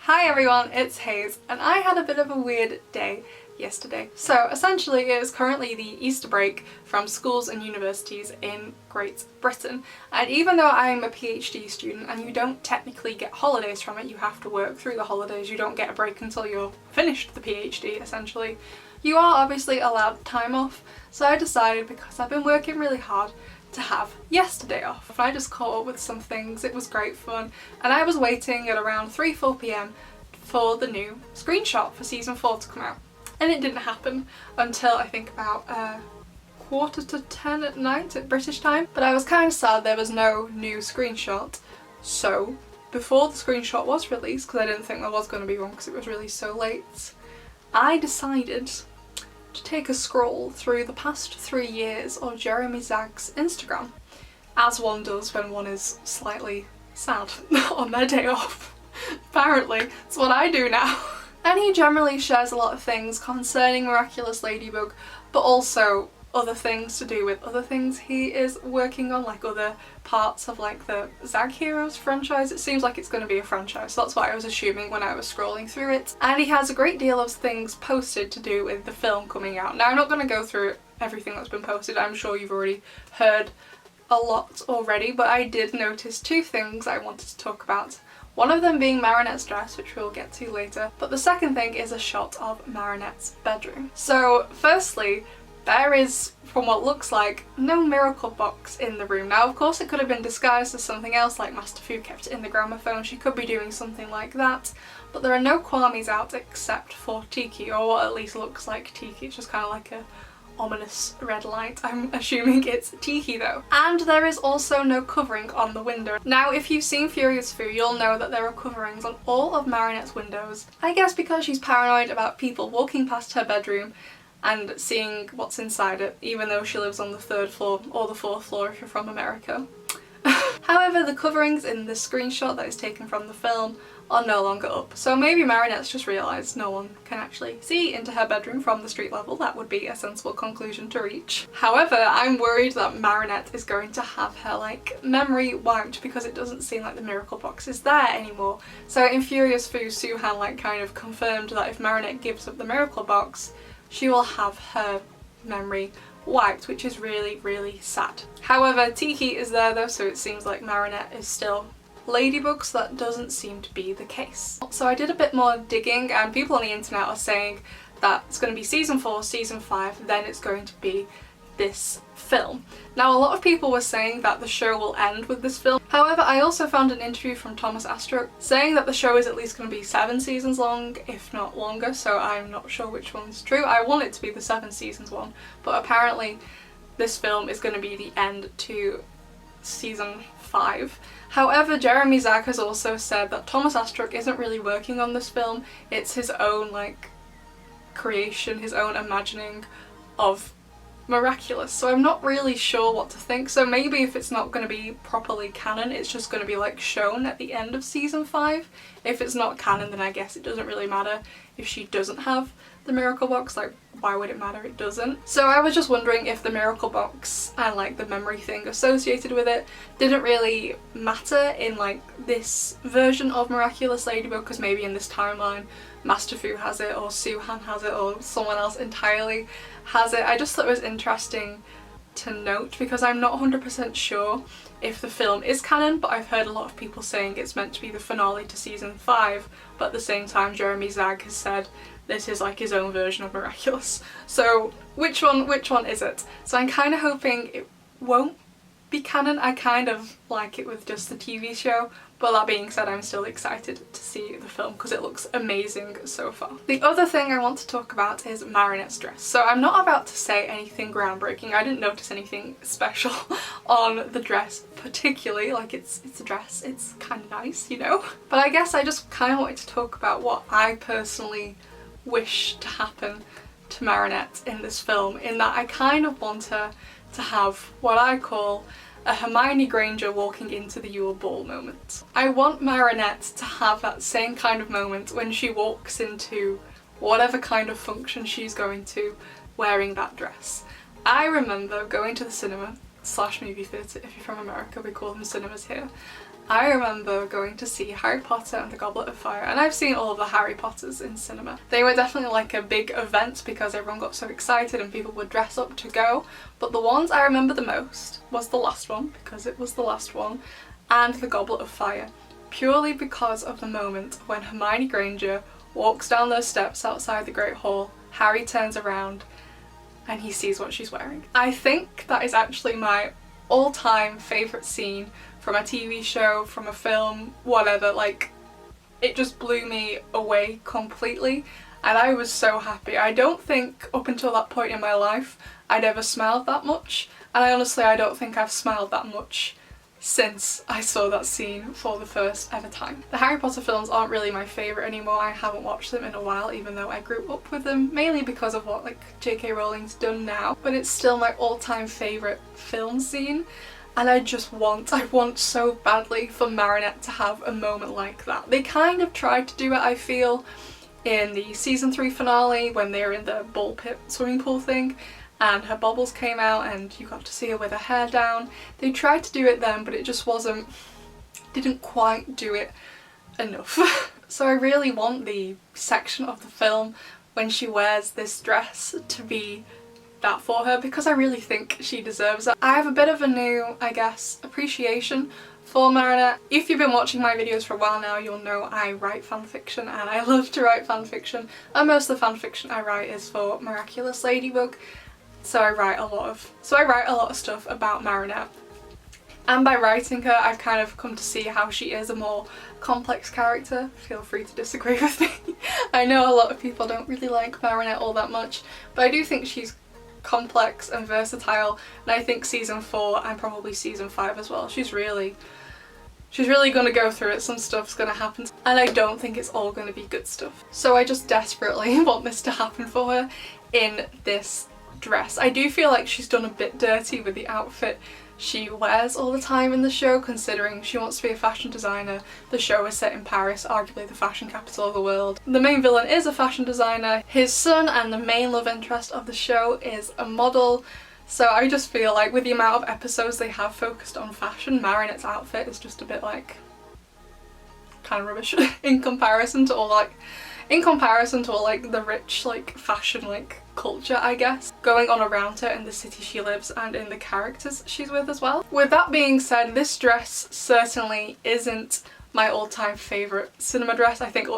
Hi everyone, it's Hayes, and I had a bit of a weird day yesterday. So essentially it is currently the Easter break from schools and universities in Great Britain, and even though I'm a PhD student and you don't technically get holidays from it, you have to work through the holidays, you don't get a break until you're finished the PhD essentially, you are obviously allowed time off. So I decided, because I've been working really hard, to have yesterday off. I just caught up with some things, it was great fun, and I was waiting at around 3-4 p.m. for the new screenshot for season 4 to come out. And it didn't happen until I think about 9:45 at night at British time. But I was kind of sad there was no new screenshot. So before the screenshot was released, because I didn't think there was going to be one because it was released so late, I decided to take a scroll through the past 3 years of Jeremy Zagg's Instagram, as one does when one is slightly sad on their day off. Apparently, it's what I do now. And he generally shares a lot of things concerning Miraculous Ladybug, but also other things to do with other things he is working on, like other parts of like the Zag Heroes franchise. It seems like it's going to be a franchise, so that's what I was assuming when I was scrolling through it. And he has a great deal of things posted to do with the film coming out. Now I'm not going to go through everything that's been posted, I'm sure you've already heard a lot already, but I did notice 2 things I wanted to talk about. One of them being Marinette's dress, which we'll get to later, but the second thing is a shot of Marinette's bedroom. So firstly, there is, from what looks like, no miracle box in the room. Now of course it could have been disguised as something else, like Master Fu kept it in the gramophone, she could be doing something like that, but there are no Kwamis out except for Tiki, or what at least looks like Tiki. It's just kind of like a ominous red light. I'm assuming it's Tiki though. And there is also no covering on the window. Now if you've seen Furious Fu, you'll know that there are coverings on all of Marinette's windows. I guess because she's paranoid about people walking past her bedroom and seeing what's inside it, even though she lives on the 3rd floor or the 4th floor if you're from America. However, the coverings in this screenshot that is taken from the film are no longer up, so maybe Marinette's just realised no one can actually see into her bedroom from the street level. That would be a sensible conclusion to reach. However, I'm worried that Marinette is going to have her like memory wiped because it doesn't seem like the miracle box is there anymore. So in Furious Fu, Suhan like kind of confirmed that if Marinette gives up the miracle box, she will have her memory wiped, which is really, really sad. However, Tiki is there though, so it seems like Marinette is still Ladybug, so that doesn't seem to be the case. So I did a bit more digging, and people on the internet are saying that it's going to be season 4, season 5, then it's going to be this film. Now a lot of people were saying that the show will end with this film. However, I also found an interview from Thomas Astruc saying that the show is at least going to be 7 seasons long, if not longer, so I'm not sure which one's true. I want it to be the 7 seasons one, but apparently this film is going to be the end to season 5. However, Jeremy Zagg has also said that Thomas Astruc isn't really working on this film, it's his own like creation, his own imagining of Miraculous, so I'm not really sure what to think. So maybe if it's not going to be properly canon, it's just going to be like shown at the end of season 5. If it's not canon, then I guess it doesn't really matter if she doesn't have the miracle box. Like, why would it matter? It doesn't. So I was just wondering if the miracle box and like the memory thing associated with it didn't really matter in like this version of Miraculous Ladybug, because maybe in this timeline Master Fu has it, or Suhan has it, or someone else entirely has it. I just thought it was interesting to note because I'm not 100% sure if the film is canon, but I've heard a lot of people saying it's meant to be the finale to season 5, but at the same time Jeremy Zagg has said this is like his own version of Miraculous. So which one is it? So I'm kind of hoping it won't be canon. I kind of like it with just the TV show, but that being said, I'm still excited to see the film because it looks amazing so far. The other thing I want to talk about is Marinette's dress. So I'm not about to say anything groundbreaking. I didn't notice anything special on the dress particularly, like it's a dress, it's kind of nice, you know? But I guess I just kind of wanted to talk about what I personally wish to happen to Marinette in this film, in that I kind of want her to have what I call a Hermione Granger walking into the Yule Ball moment. I want Marinette to have that same kind of moment when she walks into whatever kind of function she's going to wearing that dress. I remember going to the cinema / movie theatre, if you're from America we call them cinemas here, I remember going to see Harry Potter and the Goblet of Fire, and I've seen all of the Harry Potters in cinema. They were definitely like a big event because everyone got so excited and people would dress up to go, but the ones I remember the most was the last one, because it was the last one, and the Goblet of Fire, purely because of the moment when Hermione Granger walks down those steps outside the Great Hall, Harry turns around and he sees what she's wearing. I think that is actually my all-time favourite scene from a TV show, from a film, whatever. Like, it just blew me away completely and I was so happy. I don't think up until that point in my life I'd ever smiled that much, and I don't think I've smiled that much since I saw that scene for the first ever time. The Harry Potter films aren't really my favourite anymore. I haven't watched them in a while, even though I grew up with them, mainly because of what like J.K. Rowling's done now, but it's still my all-time favourite film scene, and I want so badly for Marinette to have a moment like that. They kind of tried to do it, I feel, in the season 3 finale when they were in the ball pit swimming pool thing, and her bubbles came out and you got to see her with her hair down. They tried to do it then, but it just didn't quite do it enough. So I really want the section of the film when she wears this dress to be that for her, because I really think she deserves it. I have a bit of a new, I guess, appreciation for Marinette. If you've been watching my videos for a while now, you'll know I write fanfiction and I love to write fanfiction, and most of the fanfiction I write is for Miraculous Ladybug. So I write a lot of stuff about Marinette, and by writing her I've kind of come to see how she is a more complex character. Feel free to disagree with me. I know a lot of people don't really like Marinette all that much, but I do think she's complex and versatile, and I think season 4 and probably season 5 as well, she's really gonna go through it. Some stuff's gonna happen and I don't think it's all gonna be good stuff. So I just desperately want this to happen for her in this dress. I do feel like she's done a bit dirty with the outfit she wears all the time in the show, considering she wants to be a fashion designer. The show is set in Paris, arguably the fashion capital of the world. The main villain is a fashion designer, his son and the main love interest of the show is a model. So I just feel like with the amount of episodes they have focused on fashion, Marinette's outfit is just a bit like kind of rubbish in comparison to all the rich like fashion like culture, I guess, going on around her in the city she lives and in the characters she's with as well. With that being said, this dress certainly isn't my all-time favourite cinema dress. I think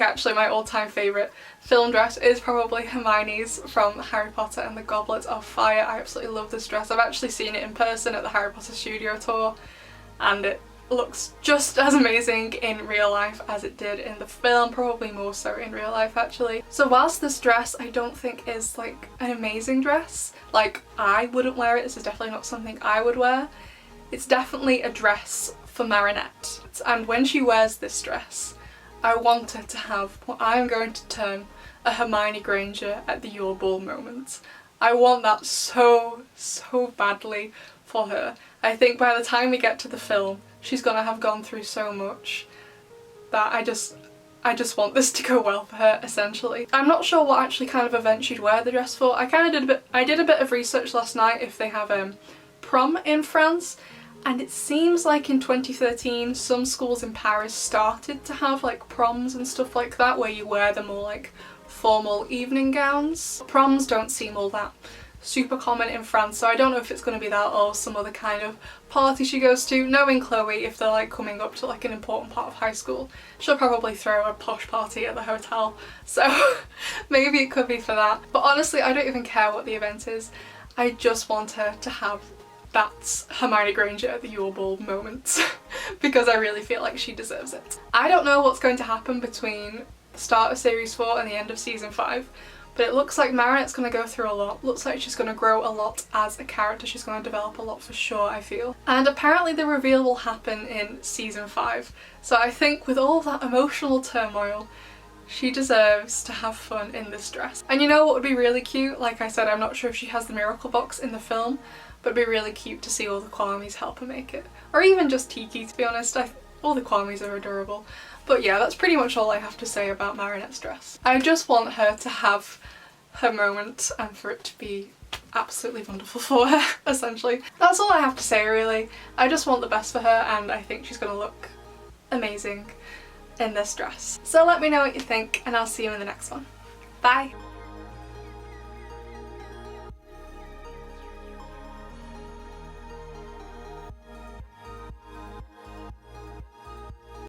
actually my all-time favourite film dress is probably Hermione's from Harry Potter and the Goblet of Fire. I absolutely love this dress. I've actually seen it in person at the Harry Potter studio tour, and it looks just as amazing in real life as it did in the film, probably more so in real life actually. So whilst this dress I don't think is like an amazing dress, like I wouldn't wear it, this is definitely not something I would wear, it's definitely a dress for Marinette. And when she wears this dress, I want her to have what I'm going to term a Hermione Granger at the Your Ball moment. I want that so badly for her. I think by the time we get to the film, she's gonna have gone through so much that I just want this to go well for her, essentially. I'm not sure what actually kind of event she'd wear the dress for. I did a bit of research last night if they have prom in France, and it seems like in 2013 some schools in Paris started to have like proms and stuff like that where you wear the more like formal evening gowns. Proms don't seem all that super common in France, so I don't know if it's going to be that or some other kind of party she goes to. Knowing Chloe, if they're like coming up to like an important part of high school, she'll probably throw a posh party at the hotel, so maybe it could be for that. But honestly, I don't even care what the event is. I just want her to have that Hermione Granger at the Your Ball moment because I really feel like she deserves it. I don't know what's going to happen between the start of series 4 and the end of season 5, but it looks like Marinette's going to go through a lot. Looks like she's going to grow a lot as a character. She's going to develop a lot for sure, I feel. And apparently the reveal will happen in season 5. So I think with all that emotional turmoil, she deserves to have fun in this dress. And you know what would be really cute? Like I said, I'm not sure if she has the miracle box in the film, but it'd be really cute to see all the Kwamis help her make it. Or even just Tiki, to be honest. All the Kwamis are adorable. But yeah, that's pretty much all I have to say about Marinette's dress. I just want her to have her moment and for it to be absolutely wonderful for her, essentially. That's all I have to say really. I just want the best for her and I think she's gonna look amazing in this dress. So let me know what you think and I'll see you in the next one. Bye!